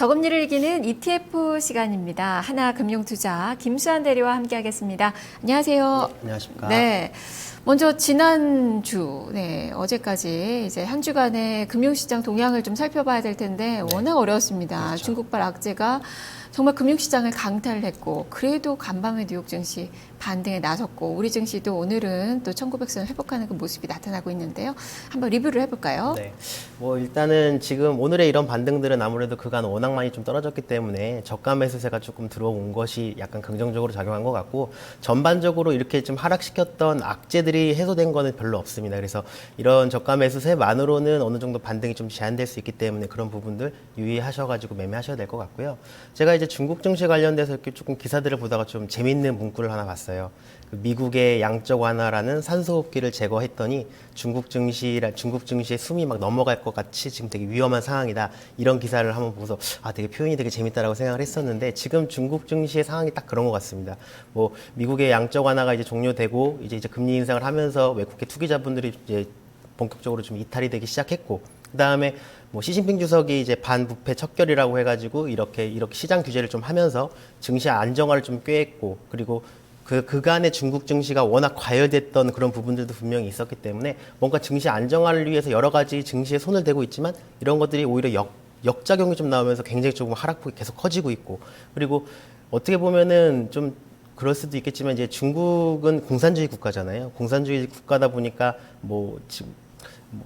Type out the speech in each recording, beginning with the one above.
저금리를 이기는 ETF 시간입니다. 하나금융투자 김수환 대리와 함께하겠습니다. 안녕하세요. 네, 안녕하십니까. 네. 먼저 지난주, 어제까지 이제 한 주간의 금융시장 동향을 좀 살펴봐야 될 텐데 워낙 어려웠습니다. 그렇죠. 중국발 악재가 정말 금융시장을 강탈했고 그래도 간밤에 뉴욕 증시 반등에 나섰고 우리 증시도 오늘은 또 1900선 회복하는 그 모습이 나타나고 있는데요. 한번 리뷰를 해볼까요? 네. 뭐 일단은 지금 오늘의 이런 반등들은 아무래도 그간 워낙 많이 좀 떨어졌기 때문에 저가 매수세가 조금 들어온 것이 약간 긍정적으로 작용한 것 같고 전반적으로 이렇게 좀 하락시켰던 악재들이 해소된 거는 별로 없습니다. 그래서 이런 저가 매수세만으로는 어느 정도 반등이 좀 제한될 수 있기 때문에 그런 부분들 유의하셔가지고 매매하셔야 될 것 같고요. 제가 이제 중국 증시 관련돼서 이렇게 조금 기사들을 보다가 좀 재밌는 문구를 하나 봤어요. 그 미국의 양적 완화라는 산소호흡기를 제거했더니 중국 증시의 숨이 막 넘어갈 것 같이 지금 되게 위험한 상황이다. 이런 기사를 한번 보고서 되게 표현이 되게 재밌다라고 생각을 했었는데 지금 중국 증시의 상황이 딱 그런 것 같습니다. 뭐 미국의 양적 완화가 이제 종료되고 이제 금리 인상을 하면서 외국계 투기자분들이 이제 본격적으로 좀 이탈이 되기 시작했고 그다음에 뭐 시진핑 주석이 이제 반부패 척결이라고 해가지고 이렇게 시장 규제를 좀 하면서 증시 안정화를 좀 꾀했고 그리고 그간의 중국 증시가 워낙 과열됐던 그런 부분들도 분명히 있었기 때문에 뭔가 증시 안정화를 위해서 여러 가지 증시에 손을 대고 있지만 이런 것들이 오히려 역작용이 좀 나오면서 굉장히 조금 하락폭이 계속 커지고 있고 그리고 어떻게 보면은 좀 그럴 수도 있겠지만 이제 중국은 공산주의 국가잖아요. 공산주의 국가다 보니까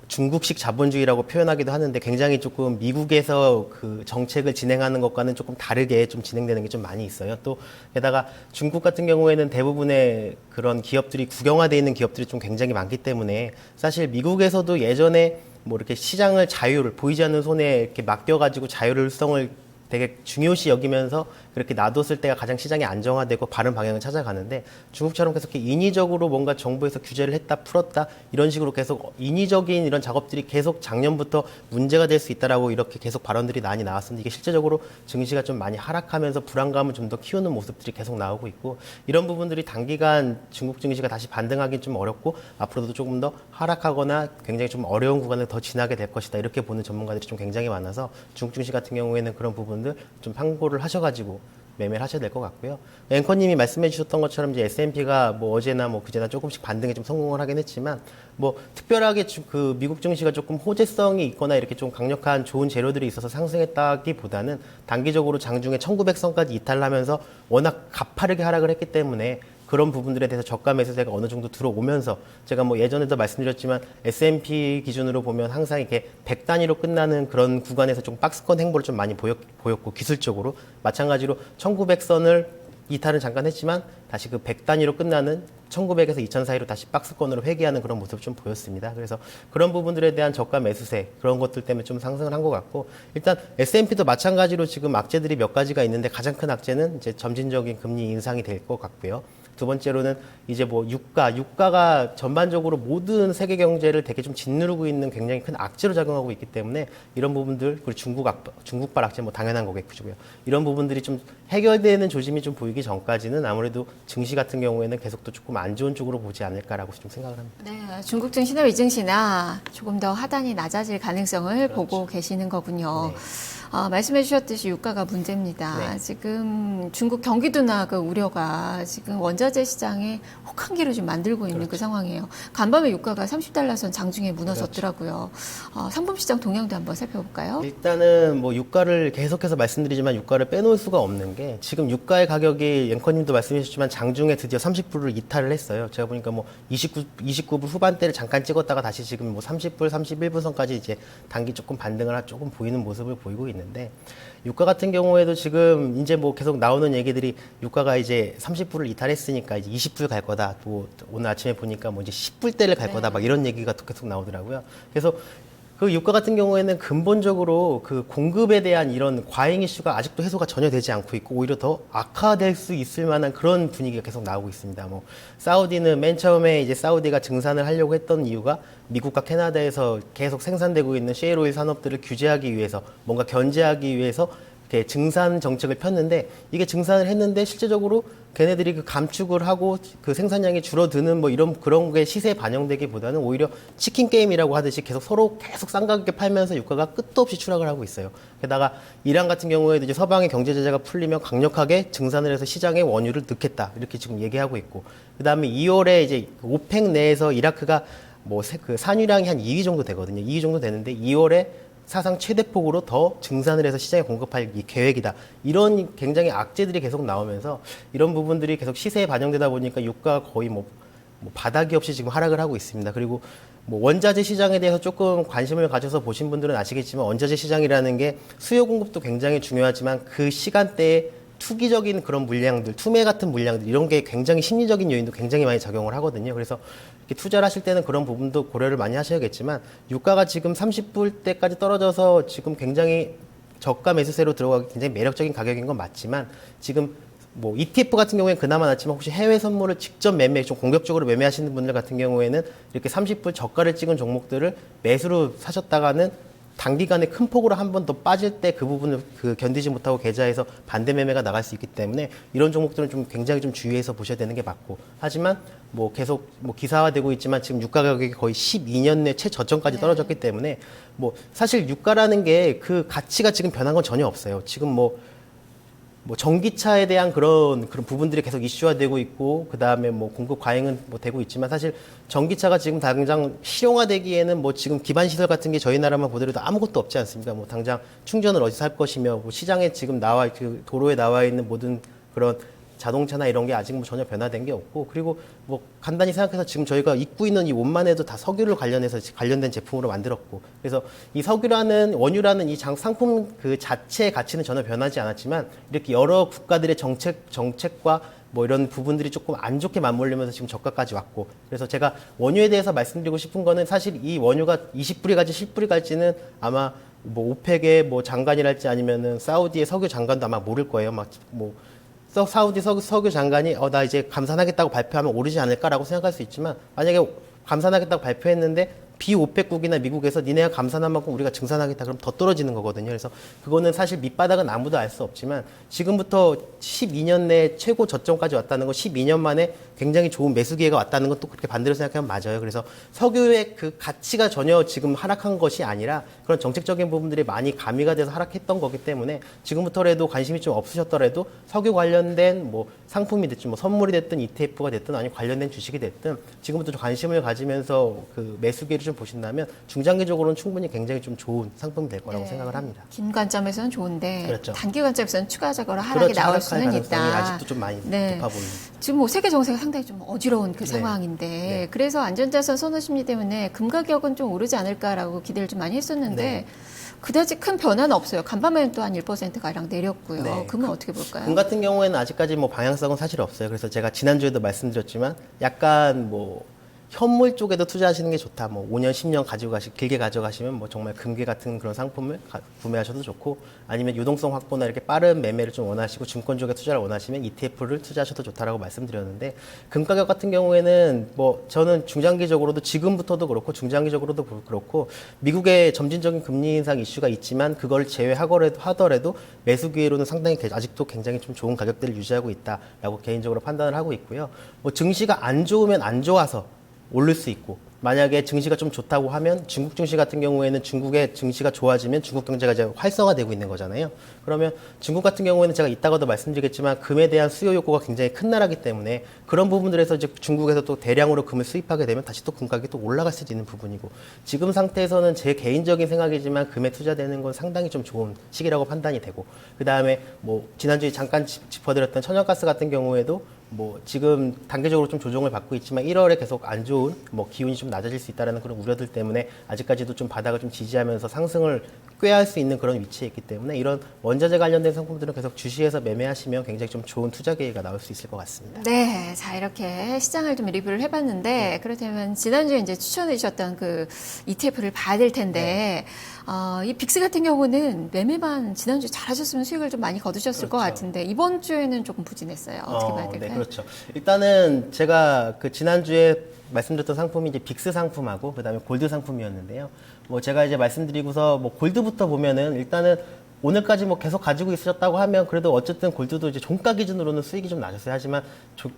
중국식 자본주의라고 표현하기도 하는데 굉장히 조금 미국에서 그 정책을 진행하는 것과는 조금 다르게 좀 진행되는 게 좀 많이 있어요. 또 게다가 중국 같은 경우에는 대부분의 그런 기업들이 국영화되어 있는 기업들이 좀 굉장히 많기 때문에 사실 미국에서도 예전에 뭐 이렇게 시장을 보이지 않는 손에 이렇게 맡겨가지고 자율성을 되게 중요시 여기면서 그렇게 놔뒀을 때가 가장 시장이 안정화되고 바른 방향을 찾아가는데 중국처럼 계속 이렇게 인위적으로 뭔가 정부에서 규제를 했다 풀었다 이런 식으로 계속 인위적인 이런 작업들이 계속 작년부터 문제가 될 수 있다라고 이렇게 계속 발언들이 많이 나왔었는데 이게 실제적으로 증시가 좀 많이 하락하면서 불안감을 좀 더 키우는 모습들이 계속 나오고 있고 이런 부분들이 단기간 중국 증시가 다시 반등하기는 좀 어렵고 앞으로도 조금 더 하락하거나 굉장히 좀 어려운 구간을 더 지나게 될 것이다 이렇게 보는 전문가들이 좀 굉장히 많아서 중국 증시 같은 경우에는 그런 부분들 좀 참고를 하셔가지고 매매를 하셔야 될 것 같고요. 앵커님이 말씀해 주셨던 것처럼 이제 S&P가 뭐 어제나 뭐 그제나 조금씩 반등에 좀 성공을 하긴 했지만 뭐 특별하게 그 미국 증시가 조금 호재성이 있거나 이렇게 좀 강력한 좋은 재료들이 있어서 상승했다기보다는 단기적으로 장중에 1900선까지 이탈하면서 워낙 가파르게 하락을 했기 때문에 그런 부분들에 대해서 저가 매수세가 어느 정도 들어오면서 제가 뭐 예전에도 말씀드렸지만 S&P 기준으로 보면 항상 이렇게 100단위로 끝나는 그런 구간에서 좀 박스권 행보를 좀 많이 보였고 기술적으로 마찬가지로 1900선을 이탈은 잠깐 했지만 다시 그 100단위로 끝나는 1900에서 2000 사이로 다시 박스권으로 회귀하는 그런 모습을 좀 보였습니다. 그래서 그런 부분들에 대한 저가 매수세 그런 것들 때문에 좀 상승을 한 것 같고 일단 S&P도 마찬가지로 지금 악재들이 몇 가지가 있는데 가장 큰 악재는 이제 점진적인 금리 인상이 될 것 같고요. 두 번째로는 이제 뭐 유가가 전반적으로 모든 세계 경제를 되게 좀 짓누르고 있는 굉장히 큰 악재로 작용하고 있기 때문에 이런 부분들 그리고 중국발 악재 뭐 당연한 거겠고요. 이런 부분들이 좀 해결되는 조짐이 좀 보이기 전까지는 아무래도 증시 같은 경우에는 계속 또 조금 안 좋은 쪽으로 보지 않을까라고 좀 생각을 합니다. 네, 중국 증시나 미증시나 조금 더 하단이 낮아질 가능성을 보고 계시는 거군요. 네. 말씀해 주셨듯이 유가가 문제입니다. 네. 지금 중국 경기 둔화 그 우려가 지금 원자재 시장에 혹한기를 좀 만들고 있는 그 상황이에요. 간밤에 유가가 30달러선 장중에 무너졌더라고요. 상품 시장 동향도 한번 살펴볼까요? 일단은 뭐 유가를 계속해서 말씀드리지만 유가를 빼놓을 수가 없는 게 지금 유가의 가격이 앵커님도 말씀해 주셨지만 장중에 드디어 30불을 이탈을 했어요. 제가 보니까 뭐 29불 후반대를 잠깐 찍었다가 다시 지금 뭐 30불, 31불 선까지 이제 단기 조금 반등을 조금 보이는 모습을 보이고 있는데 유가 같은 경우에도 지금 이제 뭐 계속 나오는 얘기들이 유가가 이제 30불을 이탈했으니까 이제 20불 갈 거다. 또 오늘 아침에 보니까 뭐 이제 10불대를 갈 거다. 막 이런 얘기가 계속 나오더라고요. 그래서 그 유가 같은 경우에는 근본적으로 그 공급에 대한 이런 과잉 이슈가 아직도 해소가 전혀 되지 않고 있고 오히려 더 악화될 수 있을 만한 그런 분위기가 계속 나오고 있습니다. 뭐 사우디는 맨 처음에 이제 사우디가 증산을 하려고 했던 이유가 미국과 캐나다에서 계속 생산되고 있는 셰일오일 산업들을 규제하기 위해서 뭔가 견제하기 위해서 이렇게 증산 정책을 폈는데 이게 증산을 했는데 실제적으로 걔네들이 그 감축을 하고 그 생산량이 줄어드는 뭐 이런 그런 게 시세에 반영되기보다는 오히려 치킨 게임이라고 하듯이 계속 서로 계속 싼 가격에 팔면서 유가가 끝도 없이 추락을 하고 있어요. 게다가 이란 같은 경우에도 이제 서방의 경제 제재가 풀리면 강력하게 증산을 해서 시장에 원유를 넣겠다 이렇게 지금 얘기하고 있고 그다음에 2월에 이제 오펙 내에서 이라크가 뭐 그 산유량이 한 2위 정도 되거든요. 2위 정도 되는데 2월에 사상 최대폭으로 더 증산을 해서 시장에 공급할 이 계획이다. 이런 굉장히 악재들이 계속 나오면서 이런 부분들이 계속 시세에 반영되다 보니까 유가가 거의 뭐 바닥이 없이 지금 하락을 하고 있습니다. 그리고 뭐 원자재 시장에 대해서 조금 관심을 가져서 보신 분들은 아시겠지만 원자재 시장이라는 게 수요 공급도 굉장히 중요하지만 그 시간대에 투기적인 그런 물량들, 투매 같은 물량들 이런 게 굉장히 심리적인 요인도 굉장히 많이 작용을 하거든요. 그래서 이렇게 투자를 하실 때는 그런 부분도 고려를 많이 하셔야겠지만 유가가 지금 30불대까지 떨어져서 지금 굉장히 저가 매수세로 들어가기 굉장히 매력적인 가격인 건 맞지만 지금 뭐 ETF 같은 경우에는 그나마 낫지만 혹시 해외 선물을 직접 매매, 좀 공격적으로 매매하시는 분들 같은 경우에는 이렇게 30불 저가를 찍은 종목들을 매수로 사셨다가는 단기간에 큰 폭으로 한 번 더 빠질 때 그 부분을 견디지 못하고 계좌에서 반대 매매가 나갈 수 있기 때문에 이런 종목들은 좀 굉장히 좀 주의해서 보셔야 되는 게 맞고 하지만 뭐 계속 뭐 기사화되고 있지만 지금 유가 가격이 거의 12년 내 최저점까지 떨어졌기 때문에 뭐 사실 유가라는 게 그 가치가 지금 변한 건 전혀 없어요. 지금 뭐 전기차에 대한 그런 부분들이 계속 이슈화되고 있고, 그 다음에 뭐 공급 과잉은 뭐 되고 있지만, 사실 전기차가 지금 당장 실용화되기에는 뭐 지금 기반 시설 같은 게 저희 나라만 보더라도 아무것도 없지 않습니까? 뭐 당장 충전을 어디서 할 것이며, 뭐 시장에 지금 그 도로에 나와 있는 모든 그런 자동차나 이런 게 아직 뭐 전혀 변화된 게 없고, 그리고 뭐 간단히 생각해서 지금 저희가 입고 있는 이 옷만 해도 다 석유를 관련된 제품으로 만들었고, 그래서 이 석유라는 원유라는 이 상품 그 자체의 가치는 전혀 변하지 않았지만 이렇게 여러 국가들의 정책과 뭐 이런 부분들이 조금 안 좋게 맞물리면서 지금 저가까지 왔고, 그래서 제가 원유에 대해서 말씀드리고 싶은 거는 사실 이 원유가 20불이 갈지 10불이 갈지는 아마 뭐 오펙의 뭐 장관이랄지 아니면은 사우디의 석유 장관도 아마 모를 거예요. 사우디 석유 장관이 나 이제 감산하겠다고 발표하면 오르지 않을까라고 생각할 수 있지만, 만약에 감산하겠다고 발표했는데 비오펙국이나 미국에서 니네가 감산한 만큼 우리가 증산하겠다 그럼 더 떨어지는 거거든요. 그래서 그거는 사실 밑바닥은 아무도 알 수 없지만 지금부터 12년 내 최고 저점까지 왔다는 거, 12년 만에 굉장히 좋은 매수 기회가 왔다는 건 또 그렇게 반대로 생각하면 맞아요. 그래서 석유의 그 가치가 전혀 지금 하락한 것이 아니라 그런 정책적인 부분들이 많이 가미가 돼서 하락했던 거기 때문에 지금부터라도 관심이 좀 없으셨더라도 석유 관련된 뭐 상품이 됐든 뭐 선물이 됐든 ETF가 됐든 아니면 관련된 주식이 됐든 지금부터 좀 관심을 가지면서 그 매수 기회를 좀 보신다면 중장기적으로는 충분히 굉장히 좀 좋은 상품이 될 거라고 생각을 합니다. 긴 관점에서는 좋은데 그렇죠. 단기 관점에서는 추가적으로 하락이 나올 수는 있다. 아직도 좀 많이 높아 보입니다. 지금 뭐 세계 정세가 상당히 좀 어지러운 그 상황인데 그래서 안전자산 선호 심리 때문에 금 가격은 좀 오르지 않을까라고 기대를 좀 많이 했었는데 그다지 큰 변화는 없어요. 간밤에는 또 한 1%가량 내렸고요. 금은 어떻게 볼까요? 금 같은 경우에는 아직까지 뭐 방향성은 사실 없어요. 그래서 제가 지난주에도 말씀드렸지만 약간 뭐 현물 쪽에도 투자하시는 게 좋다. 뭐 5년, 10년 길게 가져가시면 뭐 정말 금괴 같은 그런 상품을 구매하셔도 좋고, 아니면 유동성 확보나 이렇게 빠른 매매를 좀 원하시고 증권 쪽에 투자를 원하시면 ETF를 투자하셔도 좋다라고 말씀드렸는데, 금 가격 같은 경우에는 뭐 저는 중장기적으로도 지금부터도 그렇고 중장기적으로도 그렇고 미국의 점진적인 금리 인상 이슈가 있지만 그걸 제외하더라도 매수 기회로는 상당히 아직도 굉장히 좀 좋은 가격대를 유지하고 있다라고 개인적으로 판단을 하고 있고요. 뭐 증시가 안 좋으면 안 좋아서 오를 수 있고, 만약에 증시가 좀 좋다고 하면 중국 증시 같은 경우에는 중국의 증시가 좋아지면 중국 경제가 이제 활성화되고 있는 거잖아요. 그러면 중국 같은 경우에는 제가 이따가도 말씀드리겠지만 금에 대한 수요 욕구가 굉장히 큰 나라이기 때문에 그런 부분들에서 이제 중국에서 또 대량으로 금을 수입하게 되면 다시 또 금 가격이 또 올라갈 수도 있는 부분이고, 지금 상태에서는 제 개인적인 생각이지만 금에 투자되는 건 상당히 좀 좋은 시기라고 판단이 되고, 그 다음에 뭐 지난주에 잠깐 짚어드렸던 천연가스 같은 경우에도 뭐 지금 단계적으로 좀 조정을 받고 있지만 1월에 계속 안 좋은 뭐 기운이 좀 낮아질 수 있다는 그런 우려들 때문에 아직까지도 좀 바닥을 좀 지지하면서 상승을 꾀할 수 있는 그런 위치에 있기 때문에 이런 원자재 관련된 상품들은 계속 주시해서 매매하시면 굉장히 좀 좋은 투자 기회가 나올 수 있을 것 같습니다. 네, 자 이렇게 시장을 좀 리뷰를 해봤는데 그렇다면 지난주에 이제 추천해 주셨던 그 ETF를 봐야 될 텐데. 이 빅스 같은 경우는 매매만 지난주에 잘하셨으면 수익을 좀 많이 거두셨을 것 같은데 이번 주에는 조금 부진했어요. 어떻게 봐야 될까요? 네, 그렇죠. 일단은 제가 그 지난주에 말씀드렸던 상품이 이제 빅스 상품하고 그다음에 골드 상품이었는데요. 뭐 제가 이제 말씀드리고서 뭐 골드부터 보면은 일단은 오늘까지 뭐 계속 가지고 있으셨다고 하면 그래도 어쨌든 골드도 이제 종가 기준으로는 수익이 좀 나셨어요. 하지만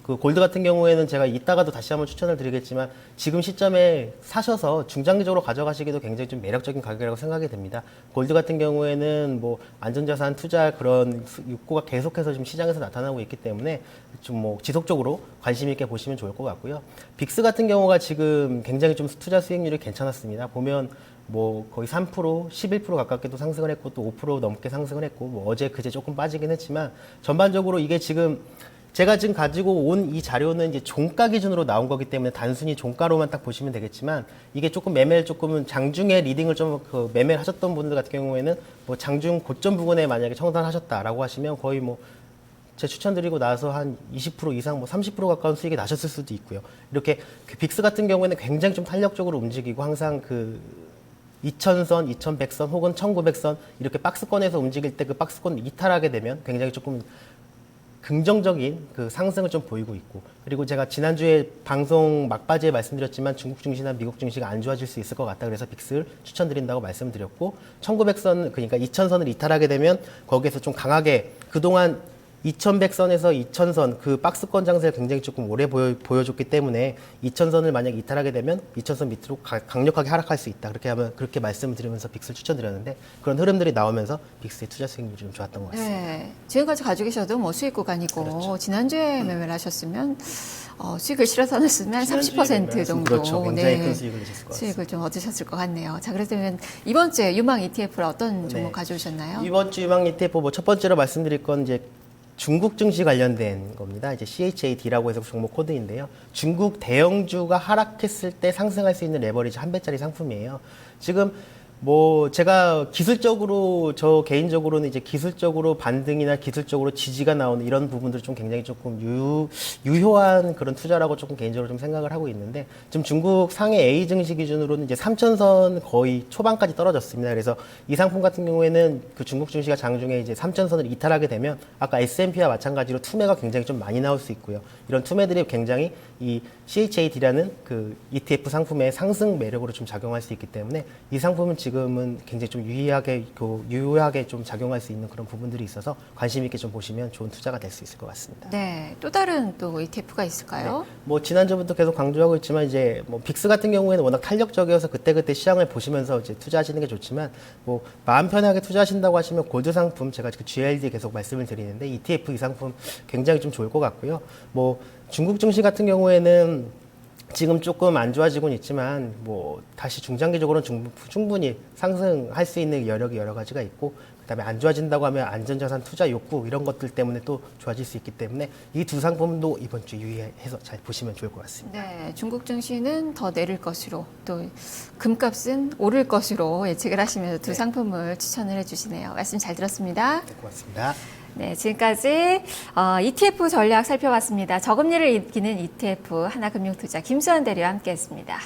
그 골드 같은 경우에는 제가 이따가도 다시 한번 추천을 드리겠지만 지금 시점에 사셔서 중장기적으로 가져가시기도 굉장히 좀 매력적인 가격이라고 생각이 됩니다. 골드 같은 경우에는 뭐 안전자산 투자할 그런 욕구가 계속해서 지금 시장에서 나타나고 있기 때문에 좀 뭐 지속적으로 관심 있게 보시면 좋을 것 같고요. 빅스 같은 경우가 지금 굉장히 좀 투자 수익률이 괜찮았습니다. 보면 뭐 거의 3%, 11% 가깝게도 상승을 했고 또 5% 넘게 상승을 했고 뭐 어제 그제 조금 빠지긴 했지만 전반적으로 이게 지금 제가 지금 가지고 온 이 자료는 이제 종가 기준으로 나온 거기 때문에 단순히 종가로만 딱 보시면 되겠지만 이게 조금 매매를 조금은 장중에 리딩을 좀 그 매매를 하셨던 분들 같은 경우에는 뭐 장중 고점 부근에 만약에 청산하셨다라고 하시면 거의 뭐 제 추천드리고 나서 한 20% 이상 뭐 30% 가까운 수익이 나셨을 수도 있고요. 이렇게 그 빅스 같은 경우에는 굉장히 좀 탄력적으로 움직이고 항상 그 2000선, 2100선 혹은 1900선 이렇게 박스권에서 움직일 때 그 박스권 이탈하게 되면 굉장히 조금 긍정적인 그 상승을 좀 보이고 있고 그리고 제가 지난주에 방송 막바지에 말씀드렸지만 중국 증시나 미국 증시가 안 좋아질 수 있을 것 같다 그래서 빅스를 추천드린다고 말씀드렸고 1900선 그러니까 2000선을 이탈하게 되면 거기에서 좀 강하게 그동안 2100선에서 2000선 그 박스권 장세를 굉장히 조금 오래 보여줬기 때문에 2000선을 만약 이탈하게 되면 2000선 밑으로 강력하게 하락할 수 있다. 그렇게 하면 그렇게 말씀을 드리면서 빅스를 추천드렸는데 그런 흐름들이 나오면서 빅스의 투자 수익률이 좀 좋았던 것 같습니다. 네, 지금까지 가지고 계셔도 뭐 수익 구간이고 그렇죠. 지난주에 매매를 하셨으면 수익을 실어서 하셨으면 30% 정도 그렇죠. 굉장히 큰 수익을 내셨을 것 같습니다. 수익을 좀 얻으셨을 것 같네요. 자, 그렇다면 이번 주에 유망 ETF를 어떤 종목 가져오셨나요? 이번 주 유망 ETF 뭐 첫 번째로 말씀드릴 건 이제 중국 증시 관련된 겁니다. 이제 CHAD라고 해서 종목 코드인데요. 중국 대형주가 하락했을 때 상승할 수 있는 레버리지 한 배짜리 상품이에요. 지금 뭐 제가 기술적으로 저 개인적으로는 이제 기술적으로 반등이나 기술적으로 지지가 나오는 이런 부분들 좀 굉장히 조금 유효한 그런 투자라고 조금 개인적으로 좀 생각을 하고 있는데 지금 중국 상해 A 증시 기준으로는 이제 3,000선 거의 초반까지 떨어졌습니다. 그래서 이 상품 같은 경우에는 그 중국 증시가 장중에 이제 3,000선을 이탈하게 되면 아까 S&P와 마찬가지로 투매가 굉장히 좀 많이 나올 수 있고요. 이런 투매들이 굉장히 이 CHAD라는 그 ETF 상품의 상승 매력으로 좀 작용할 수 있기 때문에 이 상품은 지금은 굉장히 좀 유효하게 좀 작용할 수 있는 그런 부분들이 있어서 관심 있게 좀 보시면 좋은 투자가 될 수 있을 것 같습니다. 네, 또 다른 또 ETF가 있을까요? 네. 뭐 지난주부터 계속 강조하고 있지만 이제 뭐 빅스 같은 경우에는 워낙 탄력적이어서 그때그때 시장을 보시면서 이제 투자하시는 게 좋지만 뭐 마음 편하게 투자하신다고 하시면 골드 상품 제가 그 GLD 계속 말씀을 드리는데 ETF 이 상품 굉장히 좀 좋을 것 같고요. 뭐 중국 증시 같은 경우에는 지금 조금 안 좋아지고는 있지만 뭐 다시 중장기적으로는 충분히 상승할 수 있는 여력이 여러 가지가 있고 그다음에 안 좋아진다고 하면 안전자산 투자 욕구 이런 것들 때문에 또 좋아질 수 있기 때문에 이 두 상품도 이번 주 유의해서 잘 보시면 좋을 것 같습니다. 네, 중국 증시는 더 내릴 것으로 또 금값은 오를 것으로 예측을 하시면서 두 상품을 추천을 해주시네요. 말씀 잘 들었습니다. 네, 고맙습니다. 네, 지금까지 ETF 전략 살펴봤습니다. 저금리를 이기는 ETF 하나금융투자 김수환 대리와 함께했습니다.